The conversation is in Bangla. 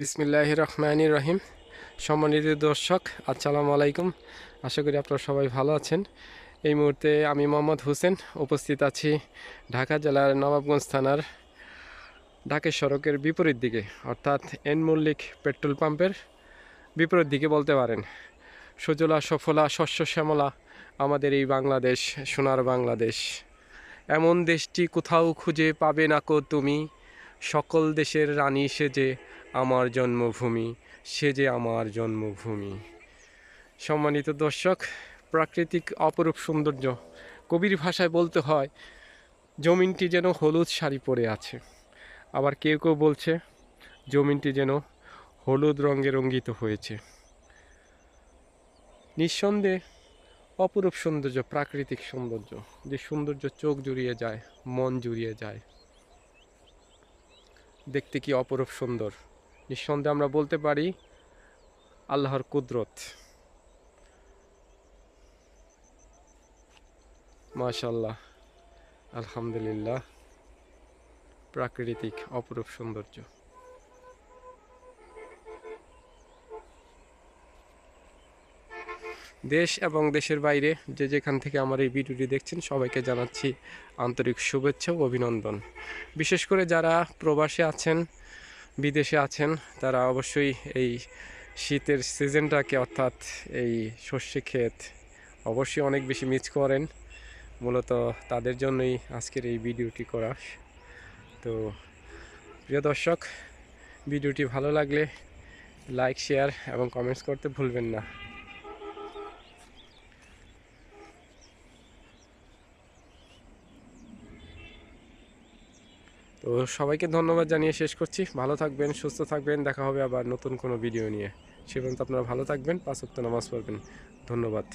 বিসমিল্লাহির রহমানির রহিম। সম্মানিত দর্শক, আসসালামু আলাইকুম। আশা করি আপনারা সবাই ভালো আছেন। এই মুহূর্তে আমি মোহাম্মদ হোসেন উপস্থিত আছি ঢাকা জেলার নবাবগঞ্জ থানার ঢাকের সড়কের বিপরীত দিকে, অর্থাৎ এন মল্লিক পেট্রোল পাম্পের বিপরীত দিকে বলতে পারেন। সুজলা সফলা শস্য শ্যামলা আমাদের এই বাংলাদেশ, সোনার বাংলাদেশ। এমন দেশটি কোথাও খুঁজে পাবে না কো তুমি, সকল দেশের রানী সেজে আমার জন্মভূমি, সেজে আমার জন্মভূমি। সম্মানিত দর্শক, প্রাকৃতিক অপরূপ সৌন্দর্য। কবির ভাষায় বলতে হয়, জমিনটি যেন হলুদ শাড়ি পরে আছে। আবার কেউ কেউ বলছে জমিনটি যেন হলুদ রঙে রঙ্গিত হয়েছে। নিঃসন্দেহে অপরূপ সৌন্দর্য, প্রাকৃতিক সৌন্দর্য, যে সৌন্দর্য চোখ জুড়িয়ে যায়, মন জুড়িয়ে যায়। দেখতে কি অপরূপ সুন্দর। নিঃসন্দেহে আমরা বলতে পারি আল্লাহর কুদরত। মাশাআল্লাহ, আলহামদুলিল্লাহ, প্রাকৃতিক অপরূপ সৌন্দর্য। দেশ এবং দেশের বাইরে যে যেখান থেকে আমার এই ভিডিওটি দেখছেন, সবাইকে জানাচ্ছি আন্তরিক শুভেচ্ছা ও অভিনন্দন। বিশেষ করে যারা প্রবাসে আছেন, বিদেশে আছেন, তারা অবশ্যই এই শীতের সিজনটাকে, অর্থাৎ এই শস্য ক্ষেত অবশ্যই অনেক বেশি মিস করেন। মূলত তাদের জন্যই আজকের এই ভিডিওটি করা। তো প্রিয় দর্শক, ভিডিওটি ভালো লাগলে লাইক, শেয়ার এবং কমেন্টস করতে ভুলবেন না। তো সবাইকে ধন্যবাদ জানিয়ে শেষ করছি। ভালো থাকবেন, সুস্থ থাকবেন। দেখা হবে আবার নতুন কোনো ভিডিও নিয়ে। সে পর্যন্ত আপনারা ভালো থাকবেন, 5 ওয়াক্ত নামাজ পড়বেন। ধন্যবাদ।